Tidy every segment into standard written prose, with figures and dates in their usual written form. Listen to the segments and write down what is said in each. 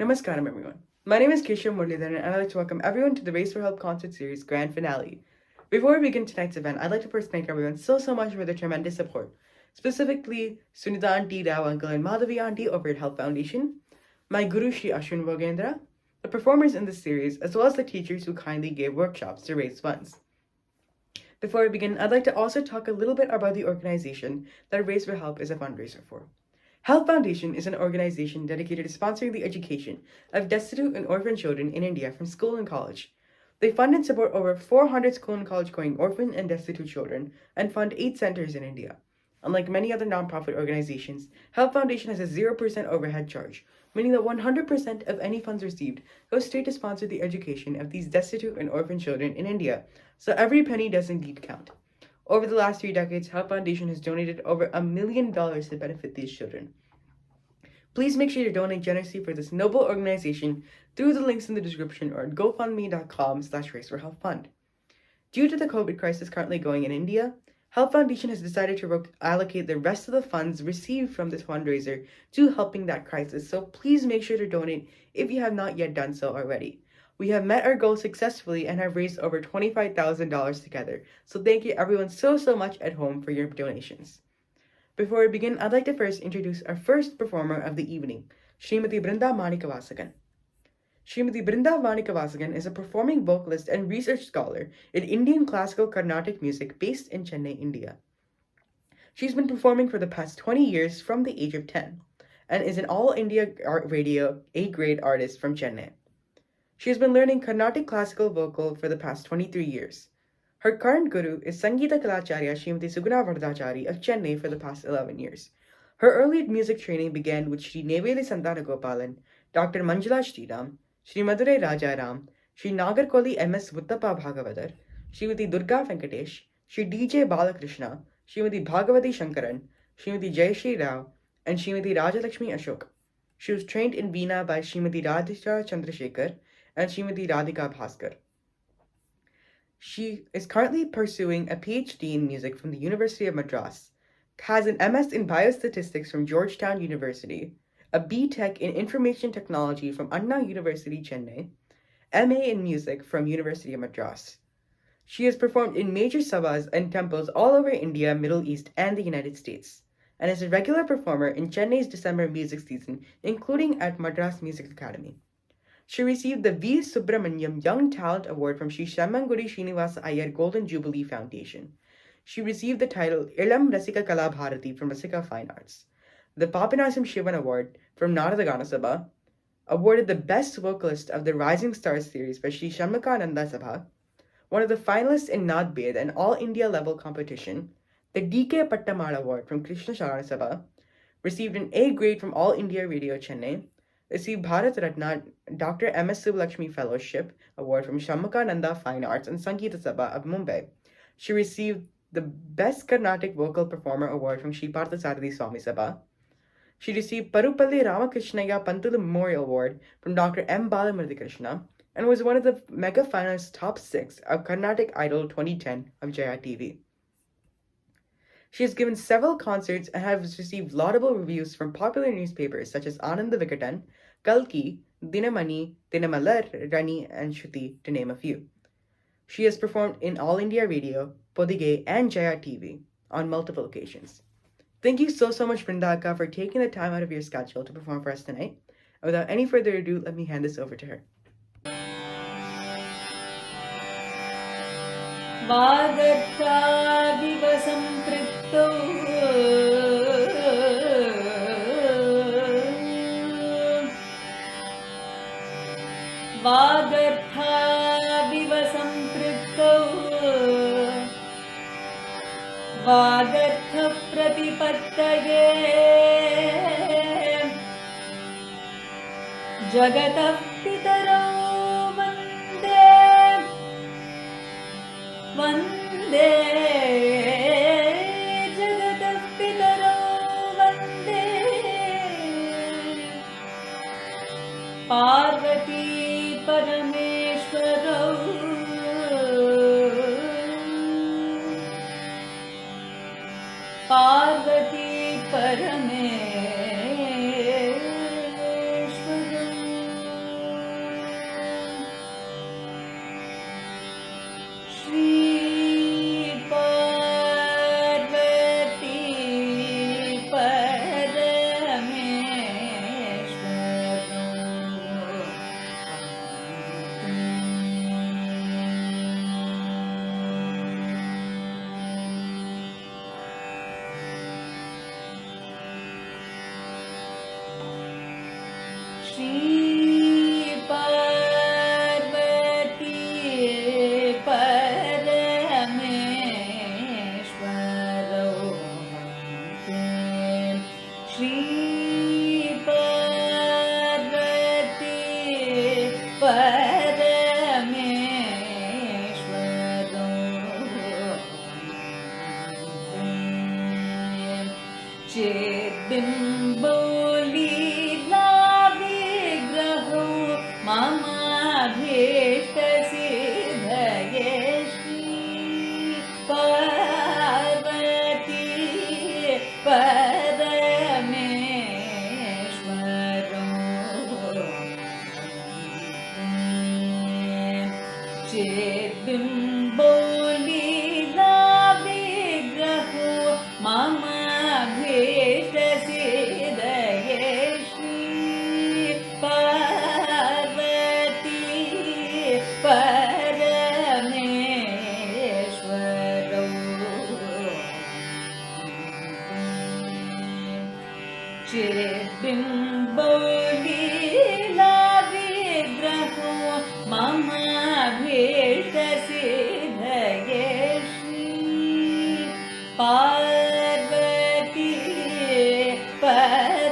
Namaskaram, everyone. My name is Keshav Muralidharan, and I'd like to welcome everyone to the Race for Help concert series grand finale. Before we begin tonight's event, I'd like to first thank everyone so much for their tremendous support, specifically Sunita Auntie, Rao Uncle, and Madhavi Auntie over at Help Foundation, my guru Shri Ashwin Vogendra, the performers in this series, as well as the teachers who kindly gave workshops to raise funds. Before we begin, I'd like to also talk a little bit about the organization that Race for Help is a fundraiser for. Help Foundation is an organization dedicated to sponsoring the education of destitute and orphan children in India from school and college. They fund and support over 400 school and college going orphan and destitute children and fund 8 centers in India. Unlike many other nonprofit organizations, Help Foundation has a 0% overhead charge, meaning that 100% of any funds received goes straight to sponsor the education of these destitute and orphan children in India, so every penny does indeed count. Over the last 3 decades, Help Foundation has donated over $1 million to benefit these children. Please make sure to donate generously for this noble organization through the links in the description or at gofundme.com/raceforhelpfund. Due to the COVID crisis currently going in India, Help Foundation has decided to allocate the rest of the funds received from this fundraiser to helping that crisis, so please make sure to donate if you have not yet done so already. We have met our goal successfully and have raised over $25,000 together, so thank you everyone so much at home for your donations. Before we begin, I'd like to first introduce our first performer of the evening, Srimati Brinda Manikavasagan. Srimati Brinda Manikavasagan is a performing vocalist and research scholar in Indian classical Carnatic music based in Chennai, India. She's been performing for the past 20 years from the age of 10 and is an All India Art Radio A-grade artist from Chennai. She has been learning Carnatic classical vocal for the past 23 years. Her current guru is Sangeeta Kalacharya Srimati Suguna Vardachari of Chennai for the past 11 years. Her early music training began with Sri Neveli Santanagopalan, Dr. Manjula Sriram, Sri Madurai Rajaram, Sri Nagarkoli M.S. Vuttappa Bhagavathar, Srimati Durga Venkatesh, Sri D.J. Balakrishna, Srimati Bhagavati Shankaran, Srimati Jayashri Rao, and Srimati Rajalakshmi Ashok. She was trained in Veena by Srimati Radhika Chandrasekhar and Srimati Radhika Bhaskar. She is currently pursuing a PhD in music from the University of Madras, has an MS in Biostatistics from Georgetown University, a B.Tech in Information Technology from Anna University, Chennai, MA in Music from University of Madras. She has performed in major sabhas and temples all over India, Middle East, and the United States, and is a regular performer in Chennai's December music season, including at Madras Music Academy. She received the V. Subramaniam Young Talent Award from Sri Shammangudi Srinivasa Iyer Golden Jubilee Foundation. She received the title Ilam Rasika Kala Bharati from Rasika Fine Arts, the Papinasam Shivan Award from Narada Gana Sabha, awarded the Best Vocalist of the Rising Stars series by Sri Shammakananda Sabha, one of the finalists in Nad Bed, an all India level competition, the D.K. Pattamal Award from Krishna Sharana Sabha, received an A grade from All India Radio Chennai, received Bharat Ratna Dr. M.S. Subbulakshmi Fellowship Award from Shammakananda Fine Arts and Sangeeta Sabha of Mumbai. She received the Best Carnatic Vocal Performer Award from Sri Parthasarathi Swami Sabha. She received Parupalli Ramakrishnaya Pantulu Memorial Award from Dr. M. Balamurthy Krishna and was one of the mega finalists top 6 of Carnatic Idol 2010 of Jaya TV. She has given several concerts and has received laudable reviews from popular newspapers such as Ananda Vikatan, Kalki, Dinamani, Dinamalar, Rani, and Shruti, to name a few. She has performed in All India Radio, Podige, and Jaya TV on multiple occasions. Thank you so much, Vrindaka, for taking the time out of your schedule to perform for us tonight. And without any further ado, let me hand this over to her. वागर्ताविव सम्पृक्तौ वागर्थाविव सम्पृक्तौ वागर्थप्रतिपत्तये जगतः पितरौ वन्दे जगतः पितरौ वन्दे पार्वती परमेश्वरौ पार्वती परमेश्वरौ श्री पार्वती परमेश्वरौ वन्दे श्री पार्वती परमेश्वरौ वन्दे चिद्बिम्बोलीला विग्रहो ममाभीष्टसिद्धये श्री पार्वती परमेश्वरौ वन्दे चिद्बिम्बोलीला विग्रहो ममाभीष्टसिद्धये श्री पार्वती परमेश्वरौ चिद्बिम्बोलीला विग्रहो ममाभीष्टसिद्धये श्री पार्वती परमेश्वरौ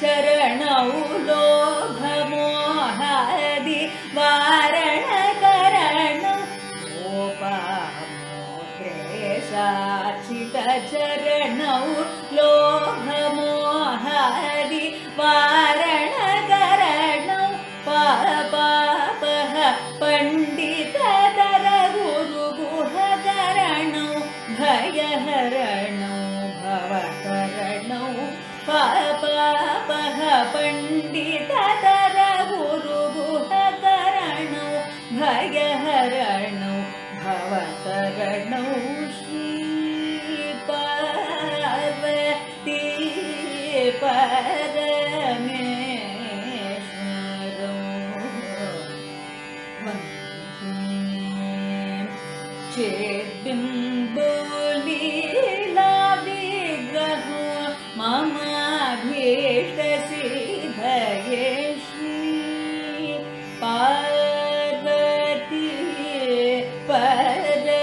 चरणौ लोभमोहादि वारणकरणौ गोपामोक्रेशार्चित चरणौ लोभमोहादि वारणकरणौ पापापः पण्डिततर गुरुगुहकरणौ भयहरणौ भवकरणौ पापापः पण्डिततर गुरुगुहकरणौ भयहरणौ भवकरणौ श्री पार्वती परमेश्वरौ वन्दे चिद्बिम्बोलीला विग्रहो ममाभीष्टसिद्धये श्री पार्वती परमेश्वरौ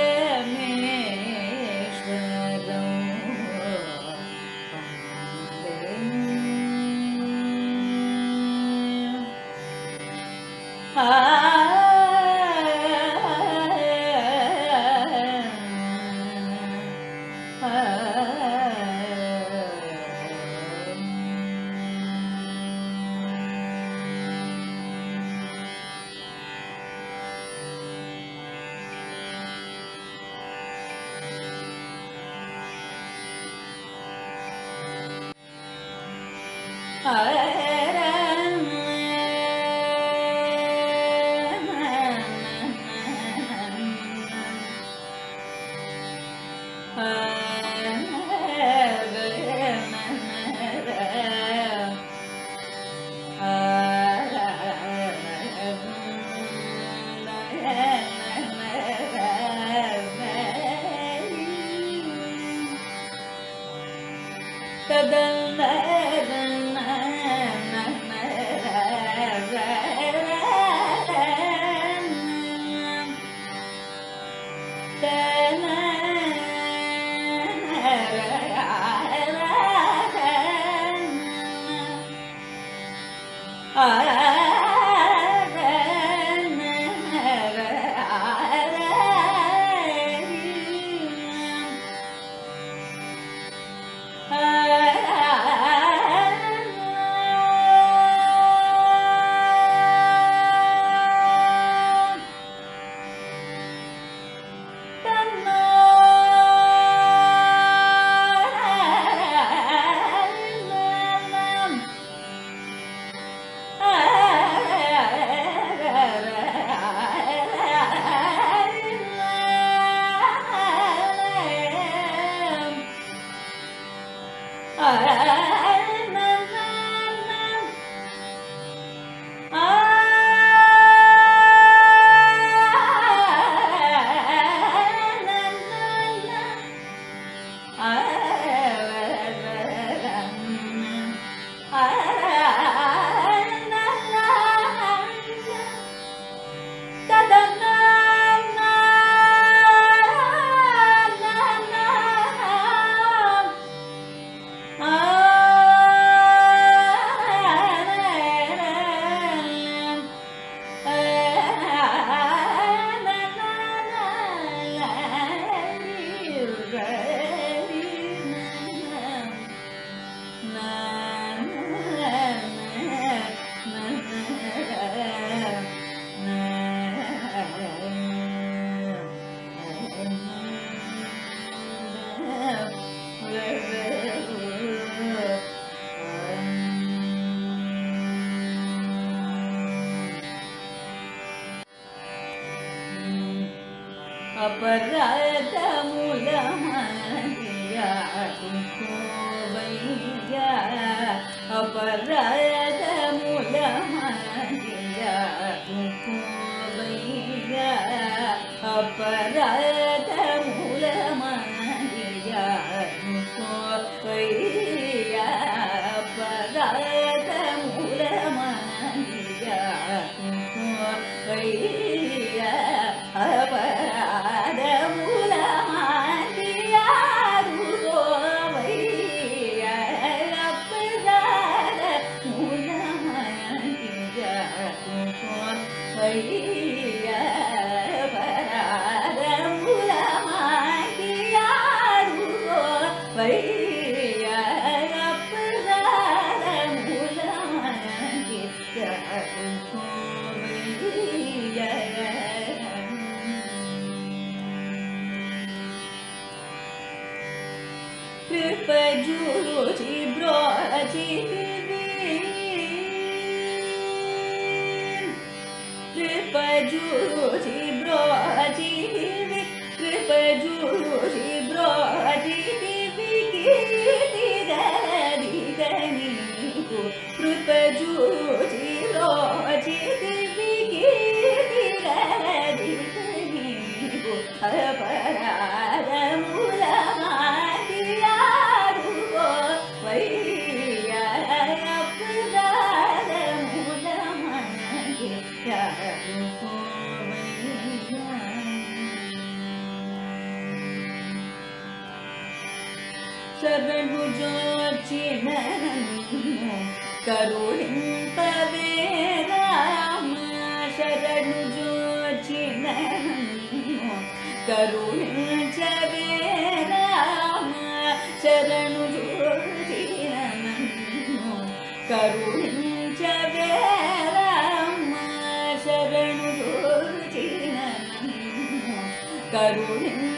करुणिं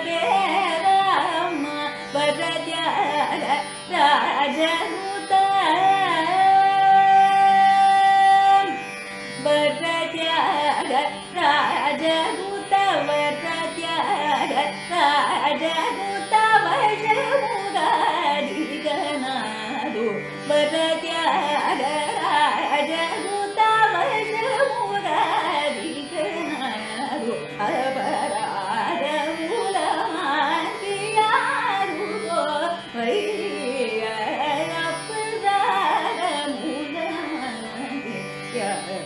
ಪಂಚಬೇರಮ ವರದ್ಯಾರ ರಾಜನುತ ವರದ್ಯಾರ ರಾಜನುತ ವರದ್ಯಾರ ರಾಜನುತ ವಶಮುಗಾದಿಗನಾದು ವರದ್ಯಾರ ರಾಜನುತ ವಶಮುಗಾದಿಗನಾದು ಅಪರಾಧ ಮೂಲಮಾಂತಿಯಾರು ವೈರಿಯ ಅಪರಾಧ ಮೂಲಮಾಂತಿ ಯಾರು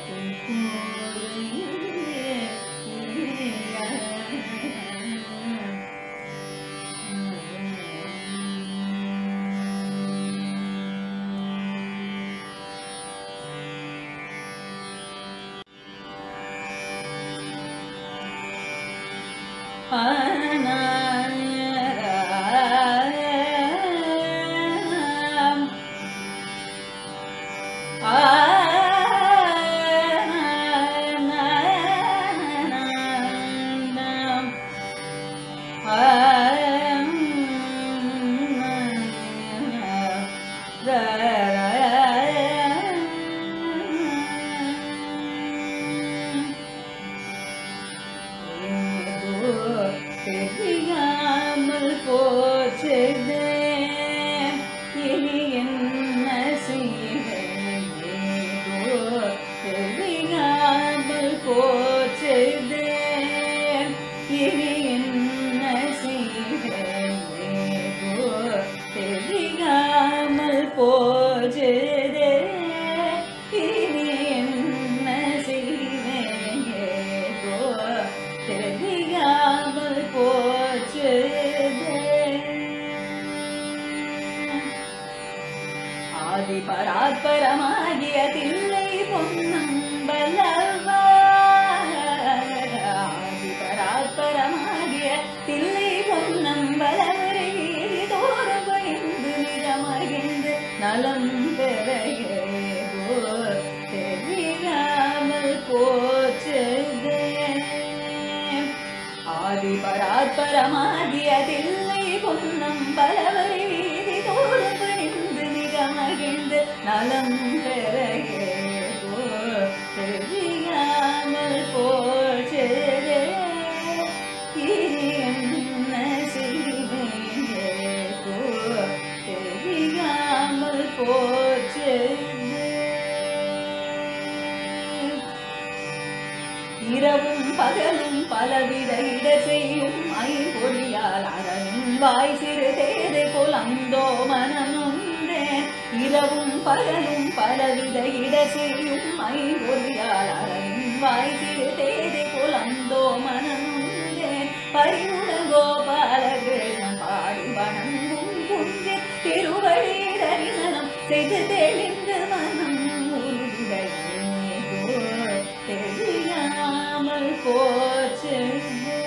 தெரியாமல் போச்சதே இனி என்ன செய்வேன் தெரியாமல் போச்சதே இனி என்ன செய்வேன் தெரியாமல் போச்சதே இனி என்ன செய்வேன் தெரியாமல் போச்சதே ஆதி பராத்பரமாகிய தில்லை பொன்னம்பலவா ஆதி பராத்பரமாகிய தில்லை பொன்னம்பலவரை வீதி தோறும் பணிந்து நிஜமகிழ்ந்து நலம் பெறகோ தெரியாமல் போச்சதே ஆதி பராத்பரமாகிய தில்லை பொன்னம்பலவரை வீதி தோறும் பணிந்து நிஜமகிழ்ந்து நலம் பெறகோ தெரியாமல் போச்சதே இனி என்ன செய்வேன் தெரியாமல் போச்சதே இரவும் பகலும் பலவித இட செய்யும் ஐம்பொறியால் அரணும் வாய் சிறு தேதை போல் அந்தோ மனமுந்தேன் இரவும் பகலும் பலவித இட செய்யும் ஐம்பொறியால் அரணும் வாய் சிறு தேதை போல் அந்தோ மனமுந்தேன் பரிமுட கோபால கிருஷ்ணன் பாடி வணங்கும் குஞ்சு திருவடி தரிசனம் செய்து தெளிந்து மனம் உருடையோ தெரியாமல் போச்சதே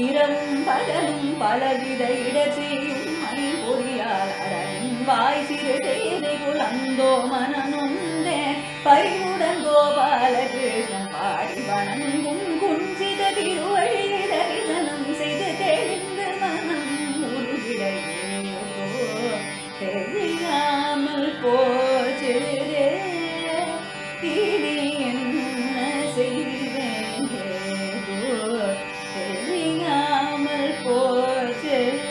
இரவும் பகலும் பலவித இட செய்யும் ஐம்பொறியால் அரணின் வாய் சிறு தேதை போல் அந்தோ மனநொந்தேன் பரிமுடன் கோபால கிருஷ்ணன் பாடி வணங்கும் குஞ்சித திருவடி தரிசனம் செய்து தெளிந்து மனம் உருகிடையோ தெரியாமல் போச்சதே இனி என்ன செய்வேன் தெரியாமல் போச்சதே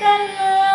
Thank you.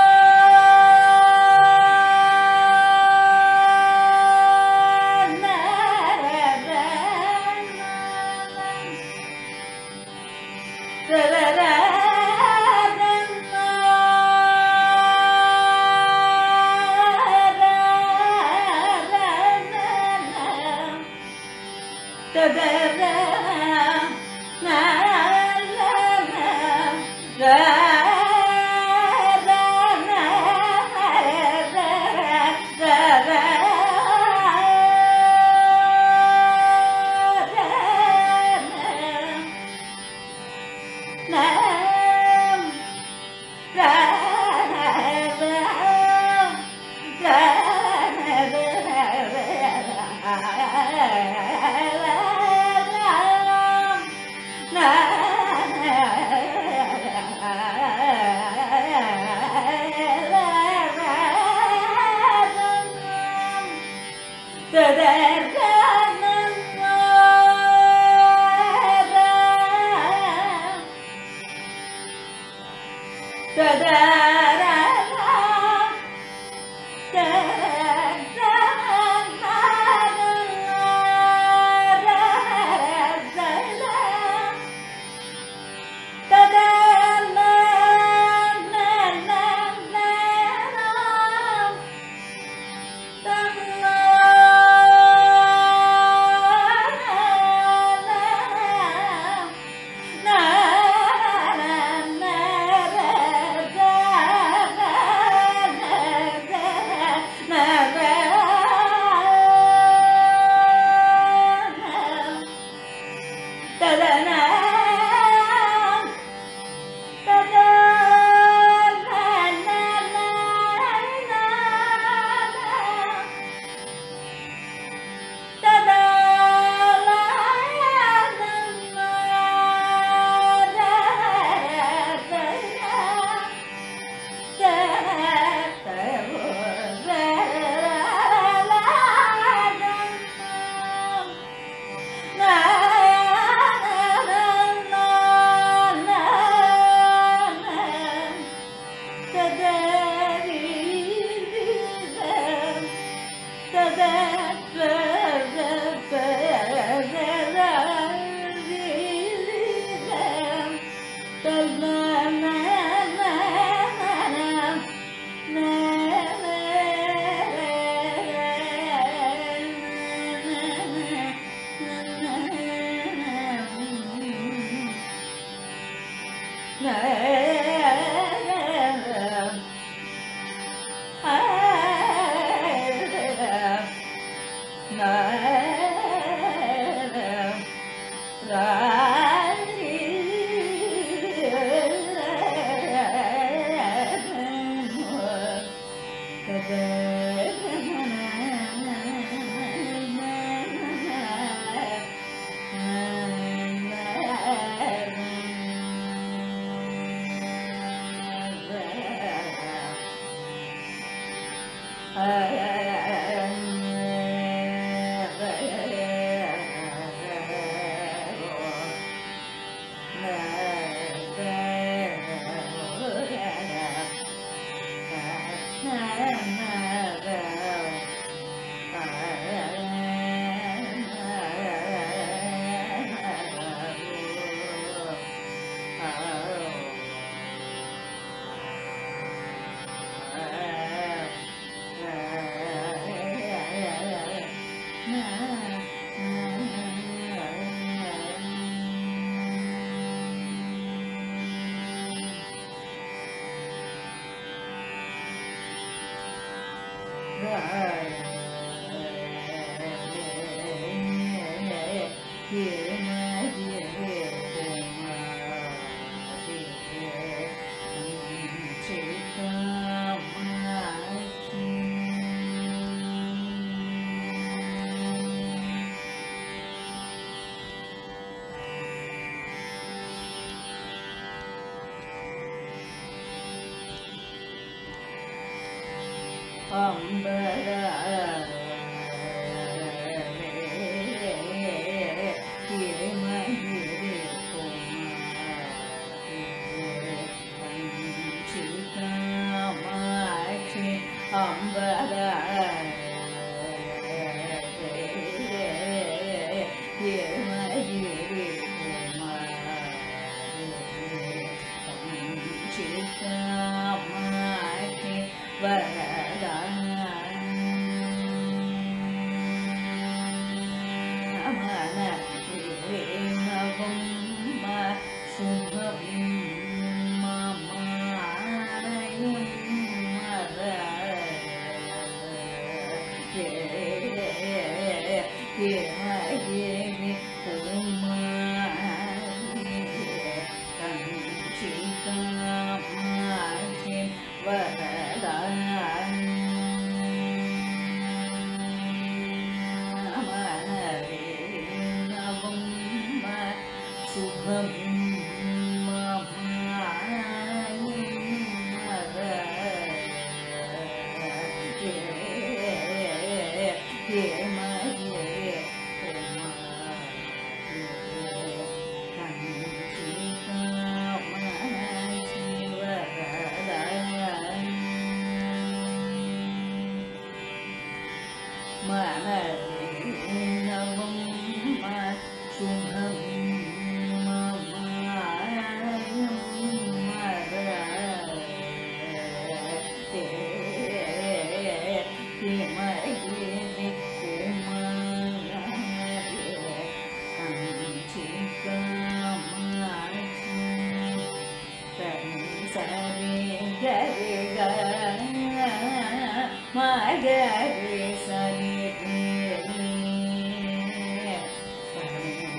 ததனா ததா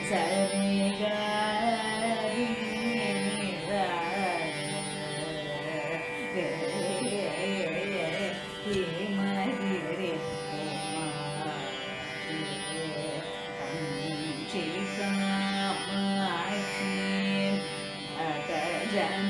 Sare ga सदा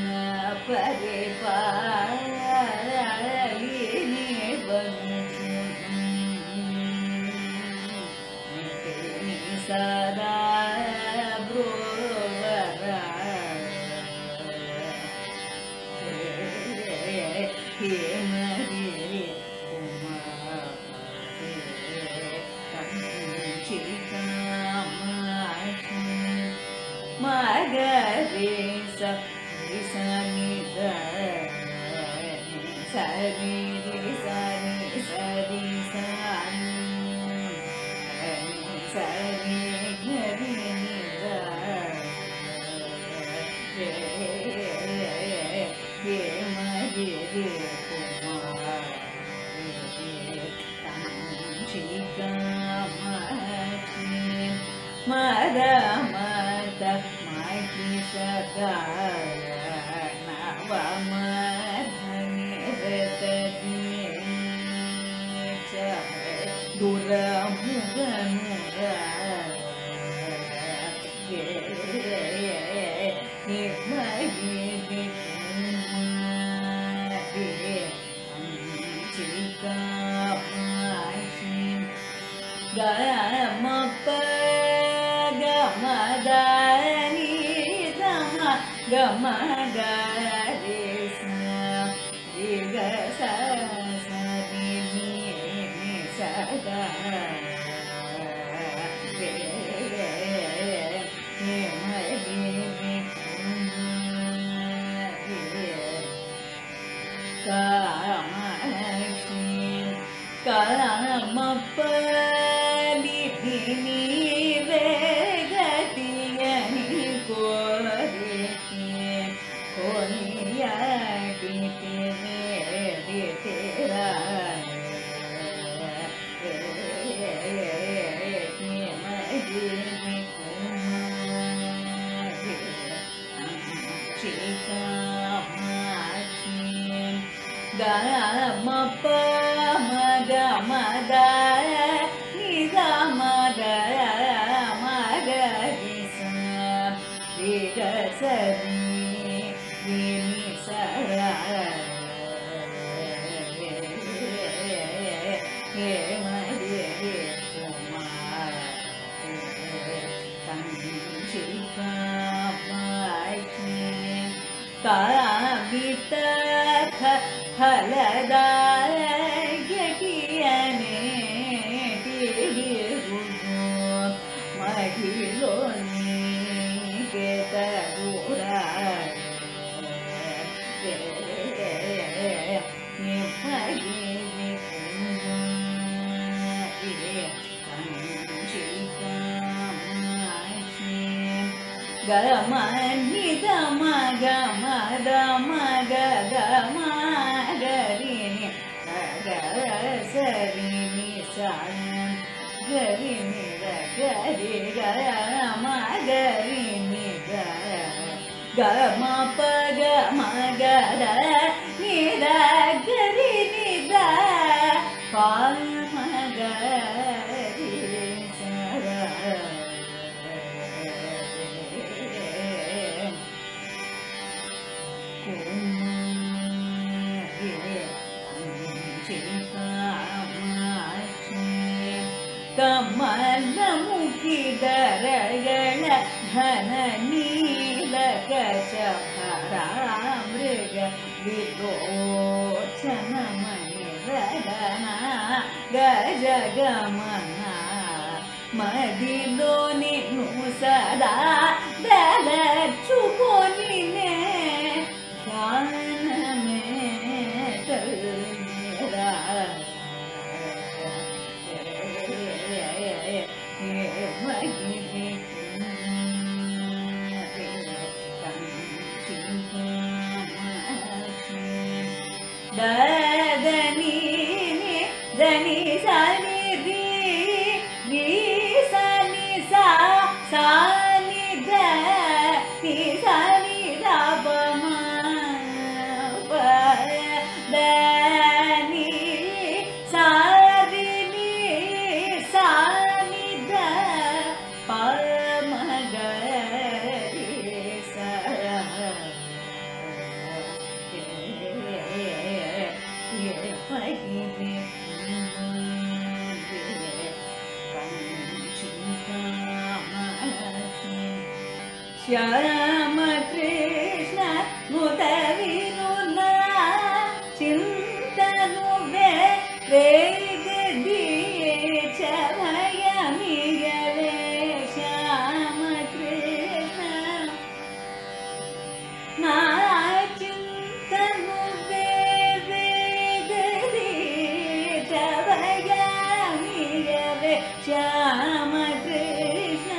श्याम कृष्ण मुद विनुना चिंतनु वेग दिए भयमिगवे श्याम कृष्ण ना चिंतनु वेग दिए भयमिगवे श्याम कृष्ण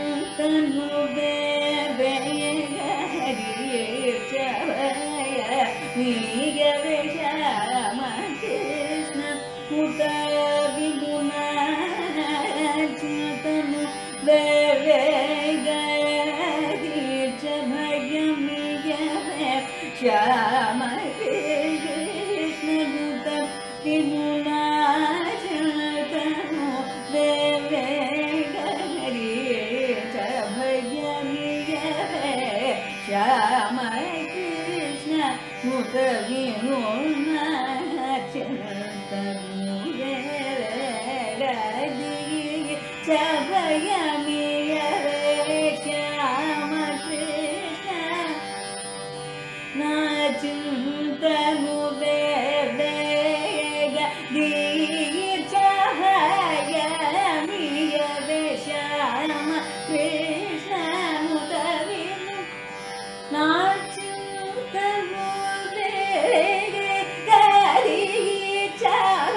श्याम कृष्ण मुद विनुना चिंतनु वेग दिए भयमिगवे श्याम कृष्ण मुद विनुना चिंतनु वेग दिए भयमिगवे श्याम कृष्ण चिंतनु वेग दिए भयमिगवे श्याम कृष्ण मुद विनु ना चिंतनु वेग दिए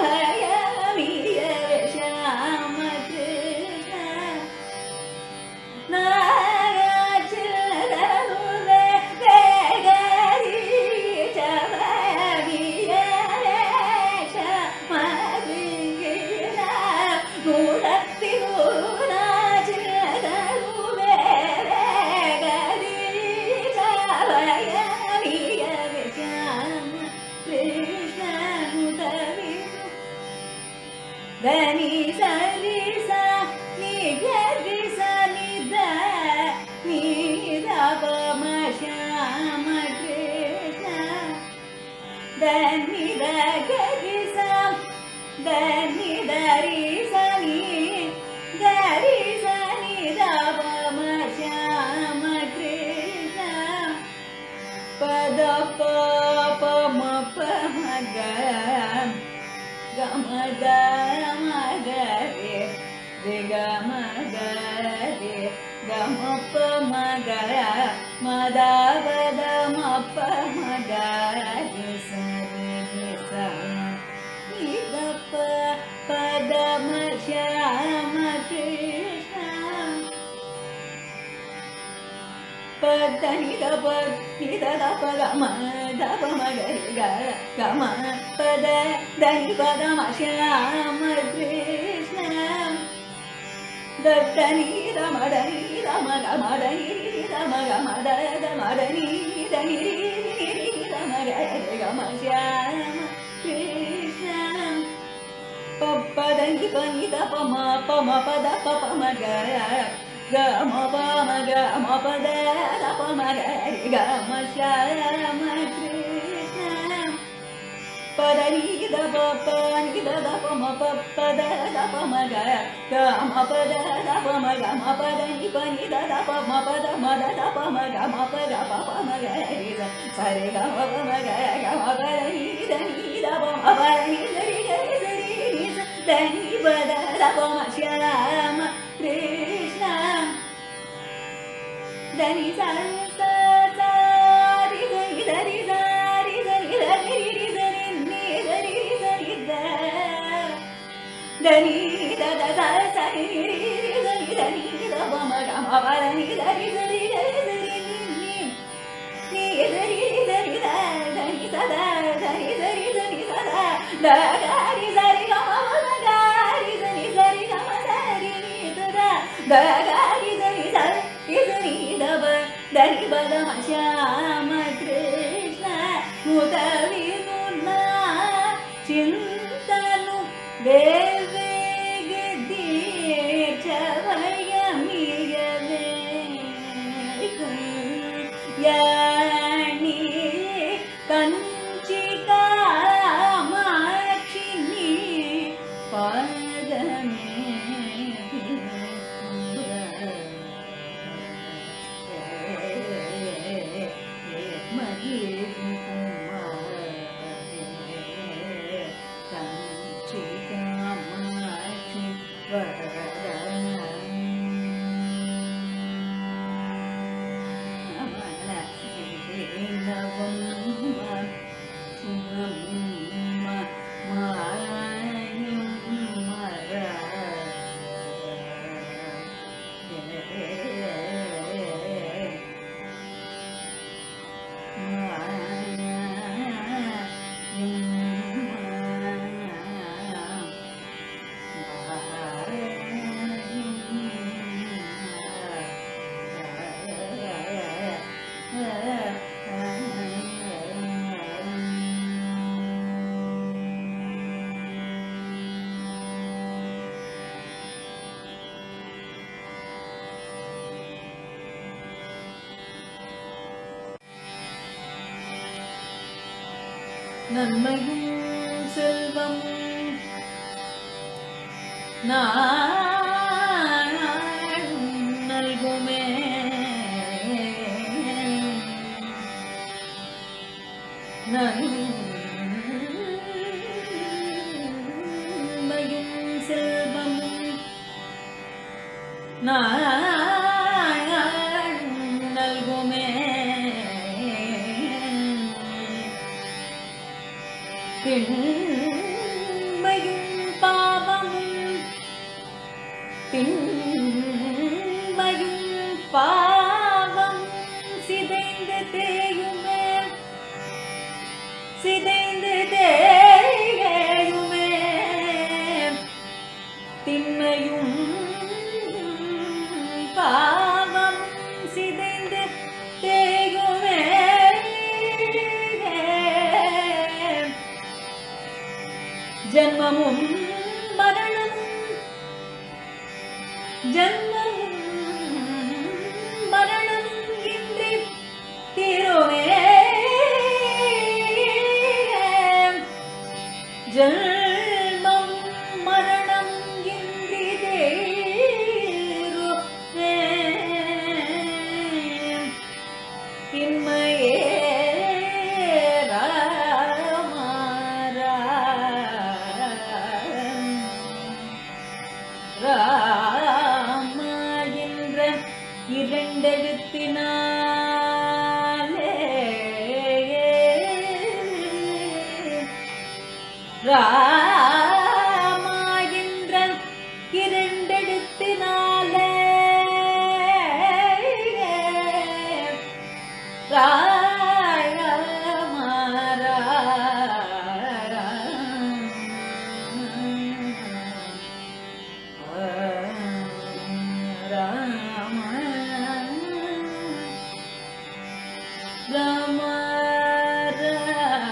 भयमिगवे श्याम कृष्ण ना Dani sari sa ni gari sa ni da pa ma Shyama Krishna. Dani da gari sa dani dari sa ni da pa ma Shyama Krishna. Pada pa ma pa ma ga ma da ma ga re ga ma ga re ga ma pa ma ga ma da ba da ma pa ma ga re sa re sa ni da pa da ma Shyama Krishna pa da ni da pa ga ma da pa ma ga re ga ma pa da ni pa da ma Shyama Krishna da ni da ma ga ma da ni da ma ga ma da ma da ni da ma ga re ga ma Shyama Krishna pa da ni da pa ma pa da pa ma ga ma pa da pa ma ga re ga ma Shyama Krishna pa da ni da pa ma pa da pa ma ga ma pa da pa ma ga ma pa da ni da pa ma pa da pa ma ga ma pa ma ga re sa re ga ma pa ma ga ma pa da ni da pa ma pa ni da ni da ni pa da pa ma Shyama Krishna da ni sa sa ri da ni da ni sa ri da ni da ni da ni da ni da ni da da ni da da sa sa ri da ni da pa ma ga ma pa da ni da ni da ni da ni da ni da ni da ni sa da ni da ni sa da da ga ni sa ri ga ma ga ri da ni sa ri ga ma da ri ni da ga ri da ni sa ri da ni da ba దని పదమ శ్యామ కృష్ణ ముద వినున్న చింతను వేవేగదీర్చవయమియవే యాణి కంచి కామాక్షిని పాదమే நன்மையும் செல்வம் நல்குமே நன்மையும் செல்வம் நல்குமே திண்மையும் பாவமும் திண்மையும் பாவம் சிதைந்து தேயுமே சிதைந்து தேயுமே திண்மையும் பாவம் சிதைந்து தேயுமே ஜன்மமும் மரணமும் ஜன்மமும் மரணமும் இன்றி தீருமே ஜன்மம் மரணம் இன்றி தீருமே இன்மையே ராம என்ற இரண்டெழுத்தினாலே ராம என்ற இரண்டெழுத்தினாலே ராம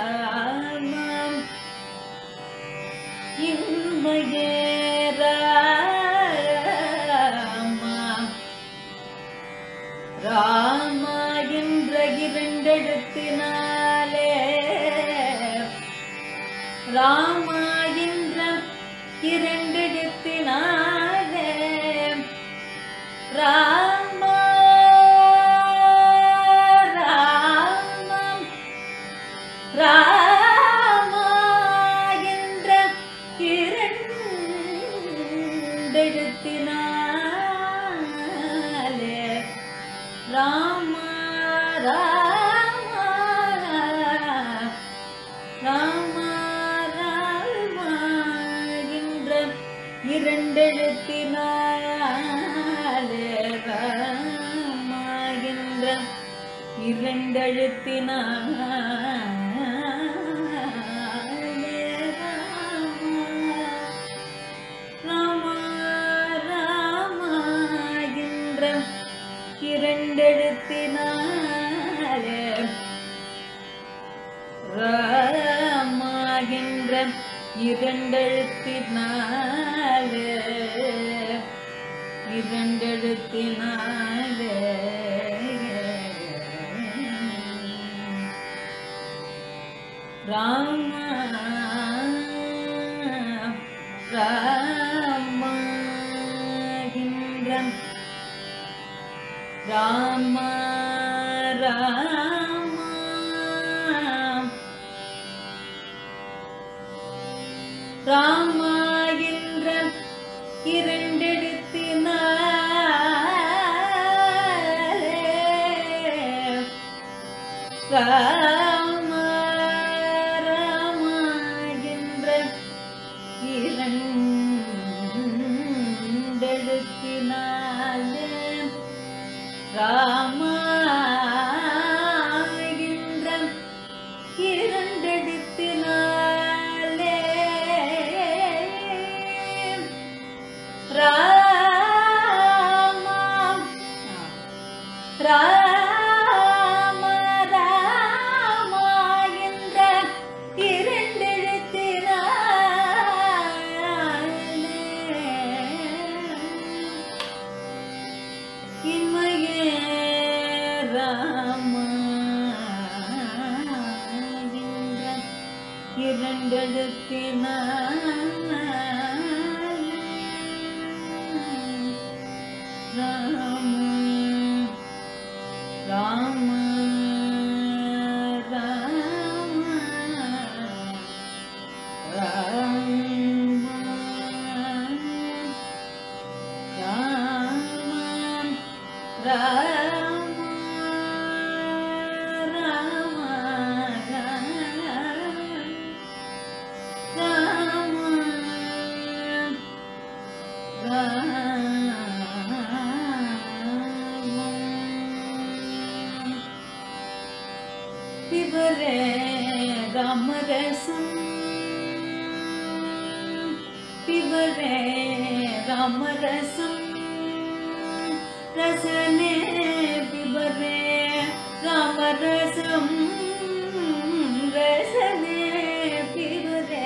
ராமம் இன்மையே ராமா ராம என்ற இரண்டெழுத்தினாலே ராம என்ற இரண்டெழுத்தினாலே ராம ராமம் ராம என்ற இரண்டெழுத்தினாலே ராம ராம ராம ராம என்ற இரண்டெழுத்தினாலே ராம என்ற இரண்டெழுத்தினாலே ராம ராம என்ற இரண்டெழுத்தினாலே இரண்டெழுத்தினாலே இரண்டெழுத்தினாலே ராம ராமகின்றன் ராம ராம ராமகின்றன் இரண்டெழுத்தினாலே ராம ராமகின்றன் இரண்டெழுத்தினாலே ராமகின்றன் இரண்டெழுத்தினாலே ராம ராம ராம என்ற இரண்டெழுத்தினாலே இன்மையே ராம என்ற இரண்டெழுத்தினாலே ராம ராம ராம ராம ராம ராம பிபரே ராமரசம் பிபரே ராமரசம் ரசனே பிபரே ராமரசம் ரசனே பிபரே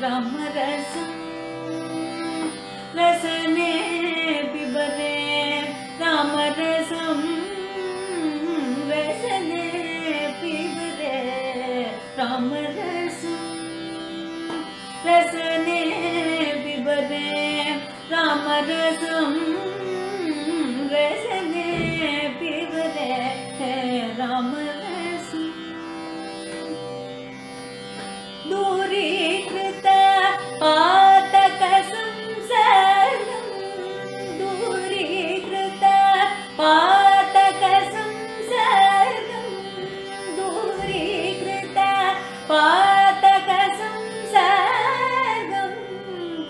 ராமரசம் ரசனே பிபரே ராமரசம் ரசனே பிபரே ராமரசம் ரசனே பிபரே ராமரசம் ரசனே பிபரே ராமரசம் दूरीकृत पातक संसर्गं दूरीकृत पातक संसर्गं दूरीकृत पातक संसर्गं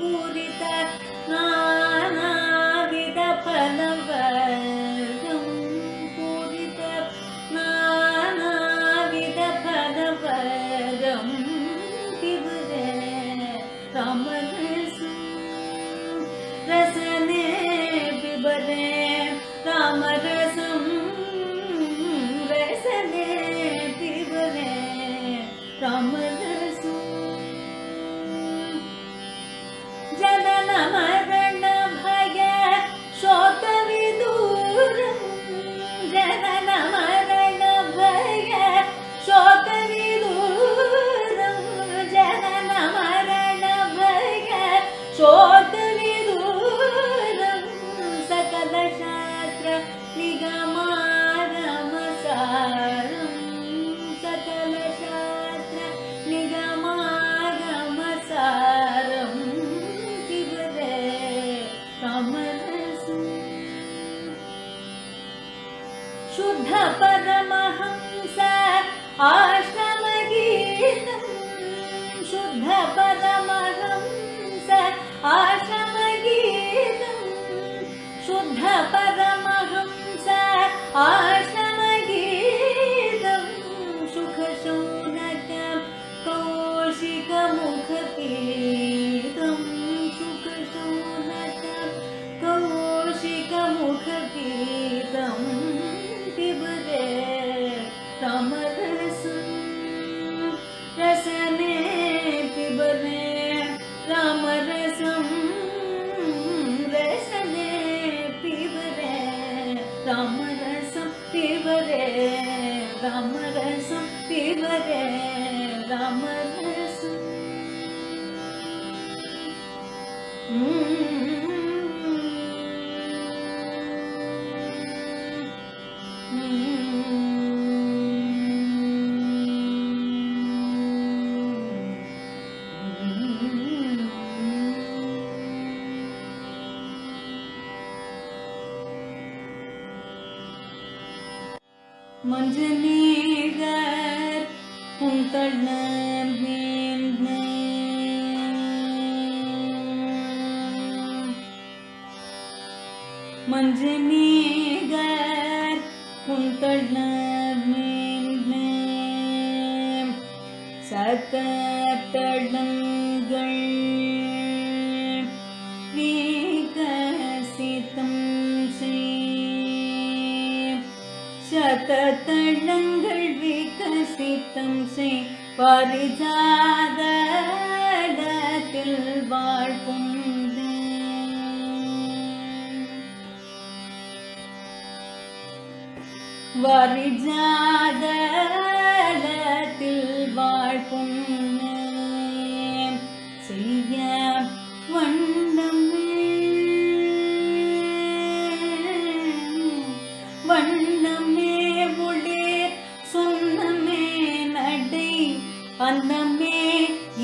पूरित नानाविध फलवर्गं पूरित नानाविध ராமரசம் பிவரே ராமரசம் மஞ்சநீகர் புந்தள மஞ்சநீகர் புந்தள சததளங்கள் விகசிதம் சததளங்கள் விகசிதம் செய் பாரிஜாதத்தில் வாழ்க்கும் வாரிஜாதத்தில் வாழ்க்கும் செய்ய வண்ணமே ஒளிர் சொன்னமே நடை அன்னமே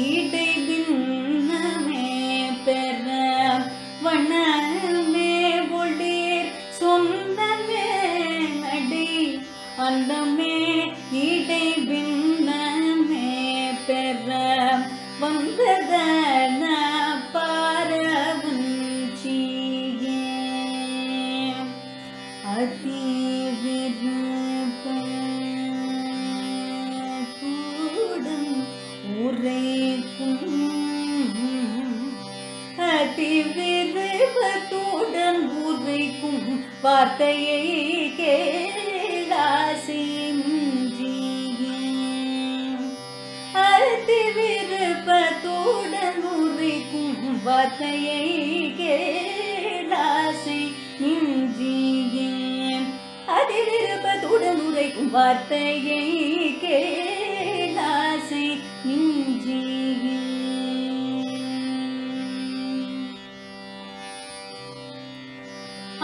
இடை பின்னமே பெற வண்ணமே ஒளிர் சொன்னமே நடை அன்னமே இடை பின்னமே பெற வந்ததன பாரவஞ்சியே அதி விருப்பத்துடன் உரைக்கும் அதி விருப்பத்துடன் உரைக்கும் வார்த்தையை கேளாசிஞ்சியே அதி விருப்பத்துடன் உரைக்கும் வார்த்தையை கேளாசி இஞ்சியே அதி விருப்பத்துடன் உரைக்கும் வார்த்தையை கேளாசி இஞ்சியே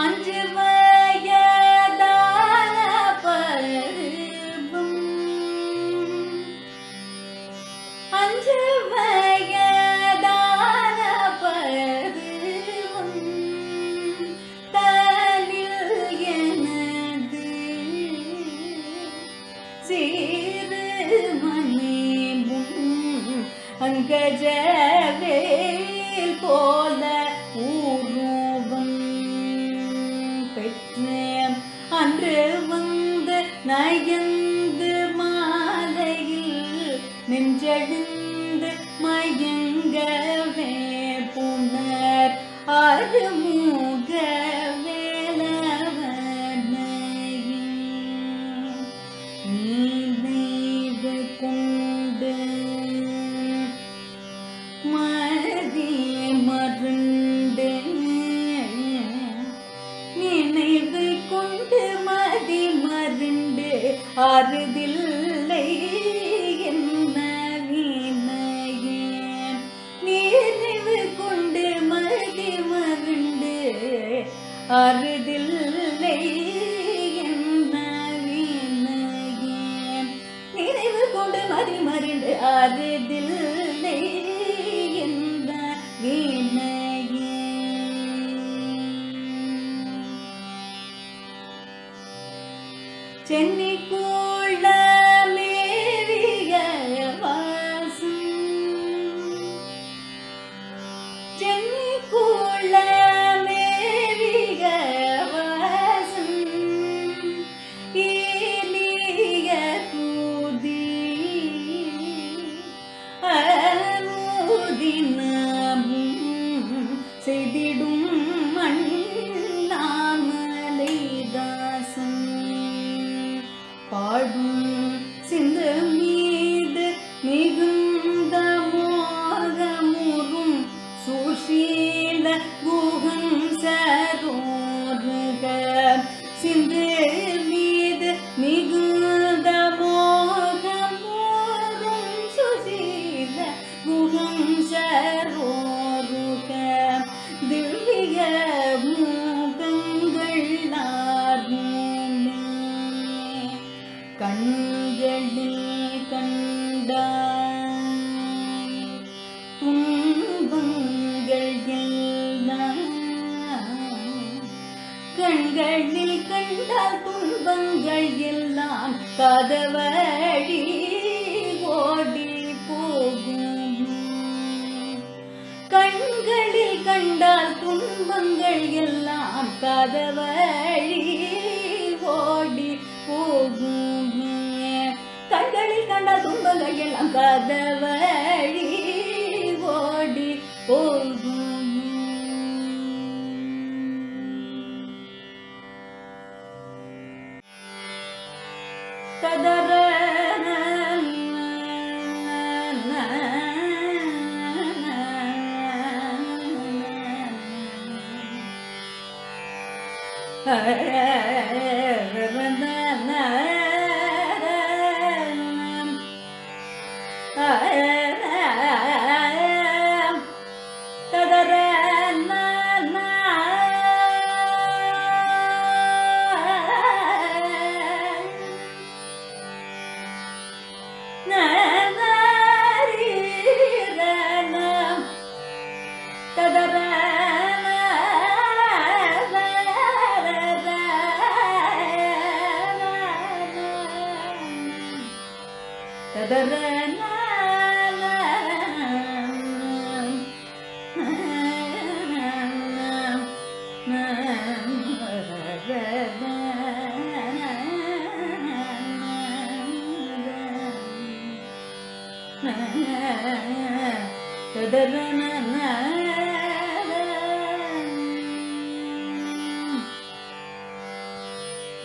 அஞ்சு வயதான பருவம் அஞ்சு வயதான பருவம் தனில் எனது சிறுமணி அங்கஜவேல் போல உருவம் பெற்றேன் அன்று வந்து நயந்து மாலையில் நெஞ்செழுந்து மயங்கவே புனர் அருமுக நினைவு கொண்டு மதி மருண்டு நினைவு கொண்டு மதி மருண்டு ஆறுதில்லை என்ன வினையேன் நினைவு கொண்டு மதி மருண்டு ஆறுதில்லை என்ன வினையேன் நினைவு கொண்டு மதி மருண்டு ஆறுதில்லை என்ன வினையேன் சென்னிக்குள்ள மேவிய வாசம் சென்னிக்குள்ள மேவிய வாசம் இனிய தூதி அமுதினமும் செய்திடும் அண்ணாமலை தாசன் பாடும் சிந்த மீது மிகுந்த மோகமுறும் சுஷீல குகம் சரோருக சிந்து மீது மிகுந்த கண்களில் கண்டாய் துன்பங்கள் எல்லாம் கண்களில் கண்டால் துன்பங்கள் எல்லாம் கதவழி ஓடி போகும் கண்களில் கண்டால் துன்பங்கள் எல்லாம் கதவழி ஓடி போகும் கண்களில் கண்டால் துன்பங்கள் எல்லாம் கதவழி ஓடி போகும் ததர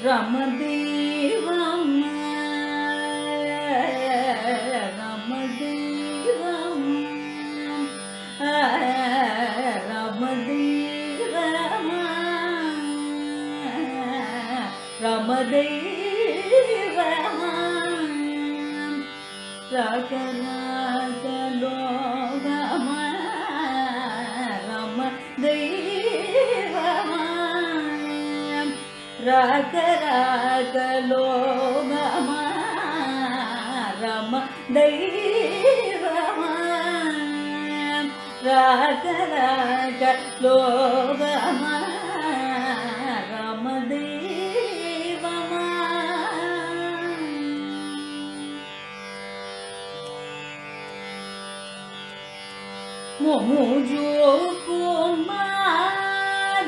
Ramadevam Ramadevam Ramadevam Ramadevam Raka Raka Logama Ramadevam Raka Raka Logama Ramadevam Raka Raka Logama Ramadevam Momujo Kuma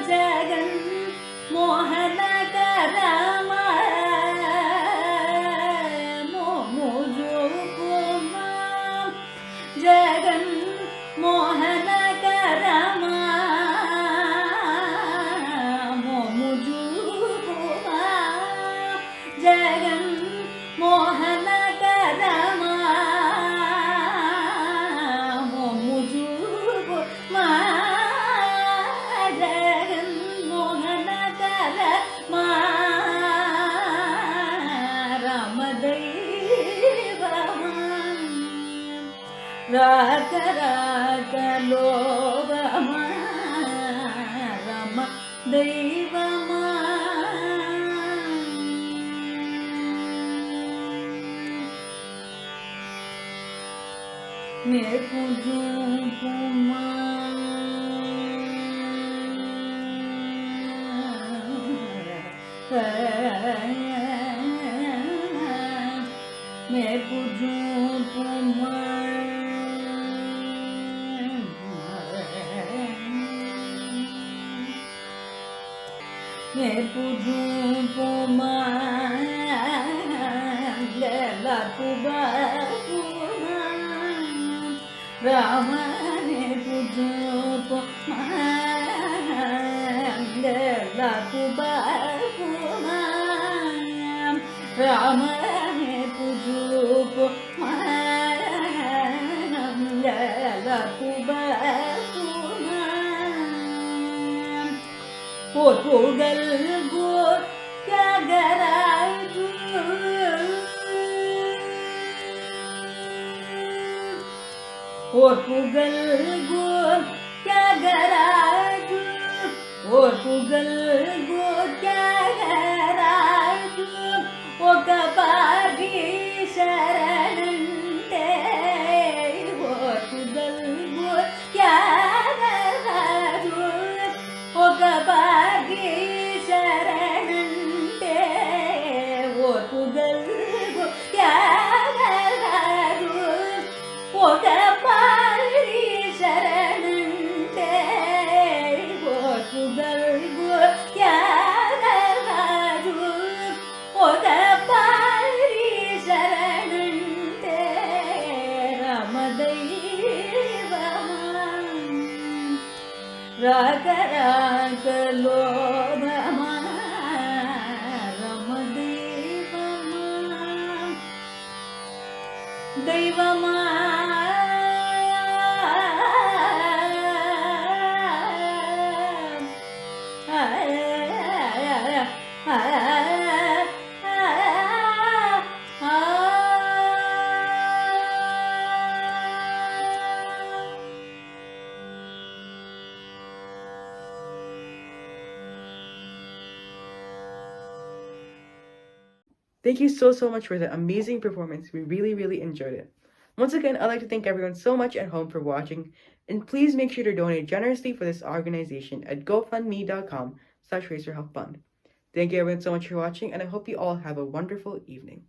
Jagan Mohana Karama Momujo Kuma Jagan Mohana Karama Momujo Kuma Jagan Mohana Karama Momujo Kuma Jagan Mohana Karama Ramadevam Raka Raka Logama Ramadevam Mepuju Kuma Mepuju Kuma Mepuju Kuma Lela Kuba Kuma Rama Mepuju Kuma Lela Kuba Kuma Rama Mepuju Kuma Lela Kuba Kuma Portugal Gor Kagaraju Portugal Gor Kagaraju Portugal Gor Kagaraju Oka புகழ்கு யாரது போக பாரி சரணந்தே போர் புகழ்கு யாரது போக பாரி சரணந்தே ராமதெய்வமாம் ராக ராக லோகமா ராமதெய்வமாம் தெய்வமா Thank you so much for the amazing performance. We really enjoyed it. Once again, I'd like to thank everyone so much at home for watching, and please make sure to donate generously for this organization at gofundme.com/raise4health fund. Thank you everyone so much for watching, and I hope you all have a wonderful evening.